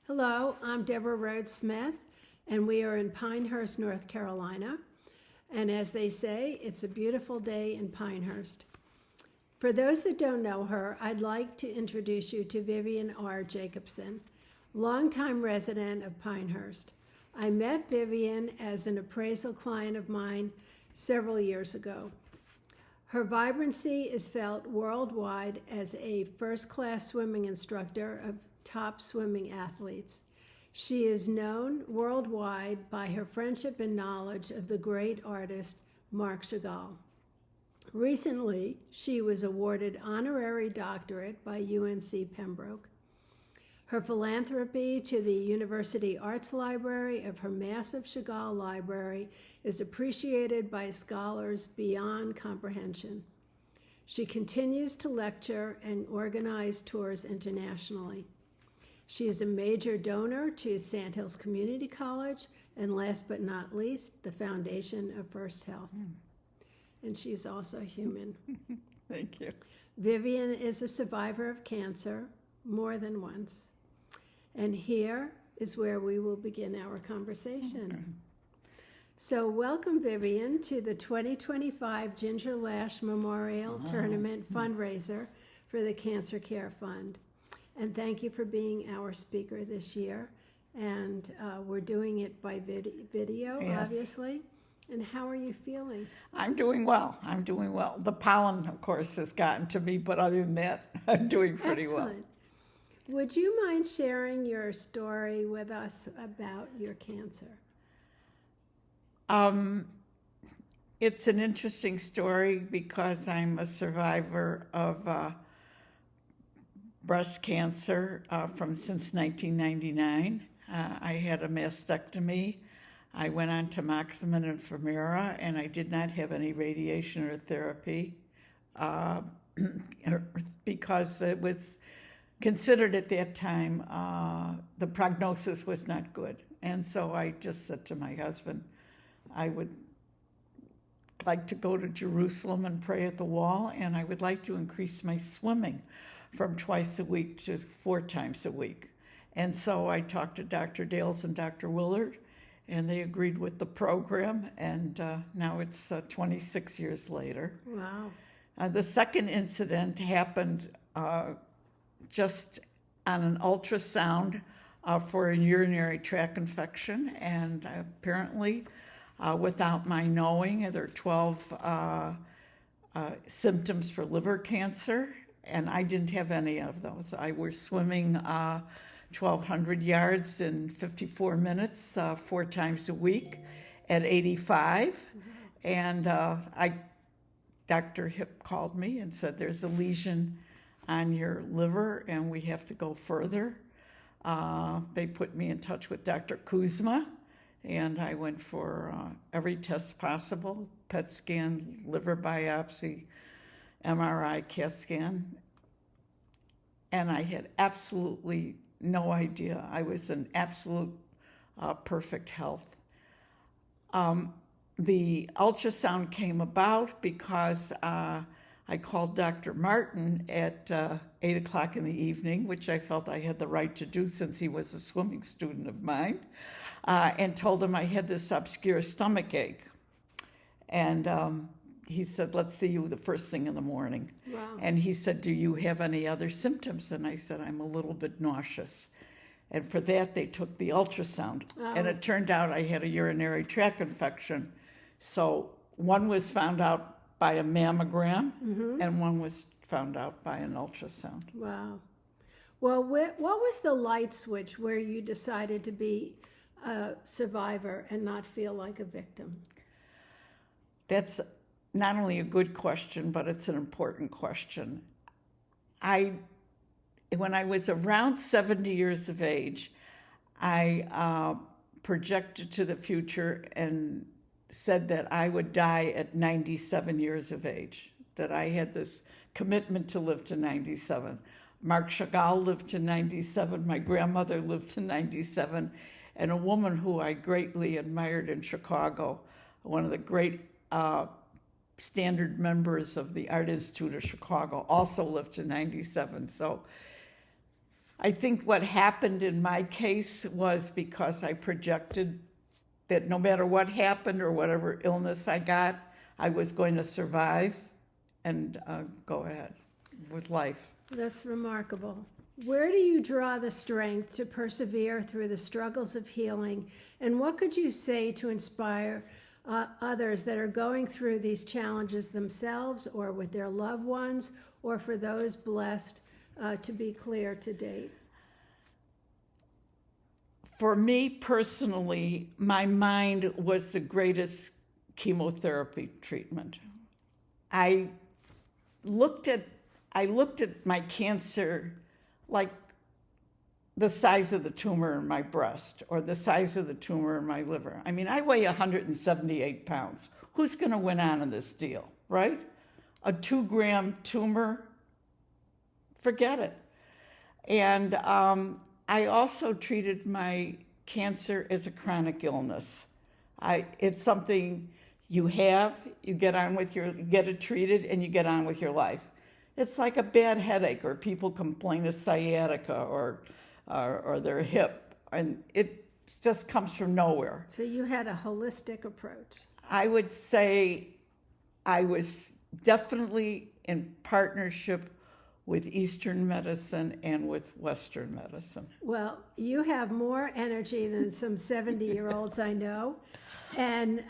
Hello, I'm Deborah Rhodes Smith, and we are in Pinehurst, North Carolina. And as they say, it's a beautiful day in Pinehurst. For those that don't know her, I'd like to introduce you to Vivian R. Jacobson, longtime resident of Pinehurst. I met Vivian as an appraisal client of mine several years ago. Her vibrancy is felt worldwide as a first-class swimming instructor of top swimming athletes. She is known worldwide by her friendship and knowledge of the great artist Marc Chagall. Recently, she was awarded honorary doctorate by UNC Pembroke. Her philanthropy to the University Arts Library of her massive Chagall library is appreciated by scholars beyond comprehension. She continues to lecture and organize tours internationally. She is a major donor to Sandhills Community College and last but not least, the Foundation of First Health. And she's also human. Thank you. Vivian is a survivor of cancer more than once. And here is where we will begin our conversation. Okay. So welcome, Vivian, to the 2025 Ginger Lash Memorial Tournament fundraiser for the Cancer Care Fund. And thank you for being our speaker this year. And we're doing it by video, Yes. obviously. And how are you feeling? I'm doing well. The pollen, of course, has gotten to me, but other than that, I'm doing pretty Excellent. Would you mind sharing your story with us about your cancer? well. It's an interesting story because I'm a survivor of breast cancer since 1999. I had a mastectomy. I went on tamoxifen and Femara, and I did not have any radiation or therapy because it was considered at that time the prognosis was not good. And so I just said to my husband, I would like to go to Jerusalem and pray at the wall, and I would like to increase my swimming from twice a week to 4 times a week. And so I talked to Dr. Dales and Dr. Willard, and they agreed with the program, and now it's 26 years later. Wow. The second incident happened just on an ultrasound for a urinary tract infection, and apparently, without my knowing, there are 12 symptoms for liver cancer, and I didn't have any of those. I was swimming 1,200 yards in 54 minutes, 4 times a week at 85, and Dr. Hip called me and said, there's a lesion on your liver and we have to go further. They put me in touch with Dr. Kuzma, and I went for every test possible, PET scan, liver biopsy, MRI, CAT scan, and I had absolutely no idea. I was in absolute perfect health. The ultrasound came about because I called Dr. Martin at 8 o'clock in the evening, which I felt I had the right to do since he was a swimming student of mine, and told him I had this obscure stomach ache. And he said, let's see you the first thing in the morning. Wow. And he said, do you have any other symptoms? And I said, I'm a little bit nauseous. And for that, they took the ultrasound. Oh. And it turned out I had a urinary tract infection. So one was found out by a mammogram, and one was found out by an ultrasound. Wow. Well, what was the light switch where you decided to be a survivor and not feel like a victim? That's not only a good question, but it's an important question. When I was around 70 years of age, I projected to the future and said that I would die at 97 years of age, that I had this commitment to live to 97. Marc Chagall lived to 97, my grandmother lived to 97, and a woman who I greatly admired in Chicago, one of the great standard members of the Art Institute of Chicago, also lived to 97. So I think what happened in my case was because I projected that no matter what happened or whatever illness I got, I was going to survive and go ahead with life. That's remarkable. Where do you draw the strength to persevere through the struggles of healing? And what could you say to inspire others that are going through these challenges themselves or with their loved ones, or for those blessed to be clear to date? For me personally, my mind was the greatest chemotherapy treatment. I looked at my cancer like the size of the tumor in my breast or the size of the tumor in my liver. I mean, I weigh 178 pounds. Who's going to win on in this deal, right? A 2-gram tumor, forget it. And I also treated my cancer as a chronic illness. It's something you have, you get it treated, and you get on with your life. It's like a bad headache, or people complain of sciatica or their hip, and it just comes from nowhere. So you had a holistic approach. I would say I was definitely in partnership with Eastern medicine and with Western medicine. Well, you have more energy than some 70-year-olds I know. And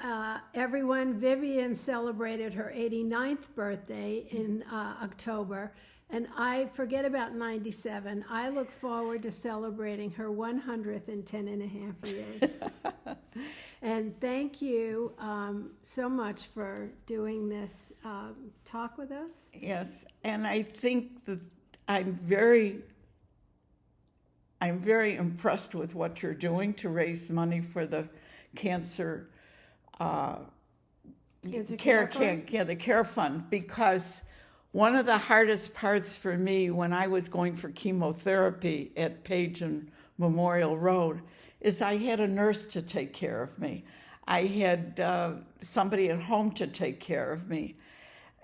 everyone, Vivian celebrated her 89th birthday in October. And I forget about 97. I look forward to celebrating her 100th in 10 and a half years. And thank you so much for doing this talk with us. Yes, and I think that I'm very impressed with what you're doing to raise money for the cancer care fund? The care fund, because one of the hardest parts for me when I was going for chemotherapy at Page and Memorial Road is I had a nurse to take care of me. I had somebody at home to take care of me.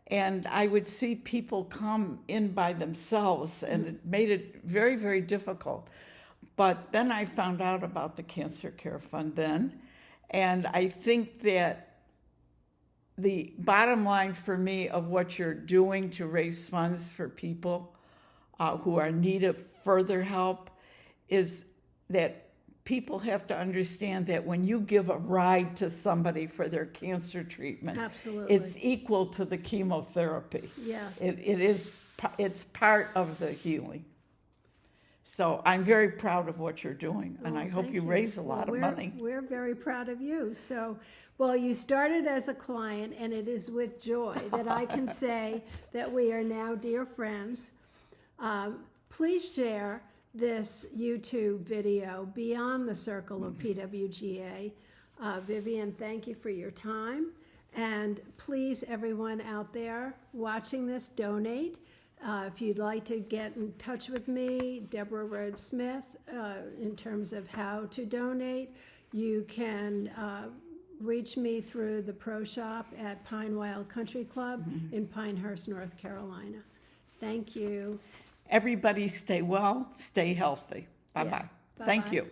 And I would see people come in by themselves, and it made it very, very difficult. But then I found out about the Cancer Care Fund then, and I think that the bottom line for me of what you're doing to raise funds for people who are in need of further help is that people have to understand that when you give a ride to somebody for their cancer treatment, Absolutely. It's equal to the chemotherapy. Yes. It's part of the healing. So I'm very proud of what you're doing, and I hope Thank you raise a lot of money. We're very proud of you. So, well, you started as a client, and it is with joy that I can say that we are now dear friends. Please share this YouTube video beyond the circle of PWGA. Vivian, thank you for your time. And please, everyone out there watching this, donate. If you'd like to get in touch with me, Deborah Rhodes Smith, in terms of how to donate, you can reach me through the Pro Shop at Pine Wild Country Club in Pinehurst, North Carolina. Thank you. Everybody stay well, stay healthy. Bye-bye. Yeah. Thank Bye-bye. you.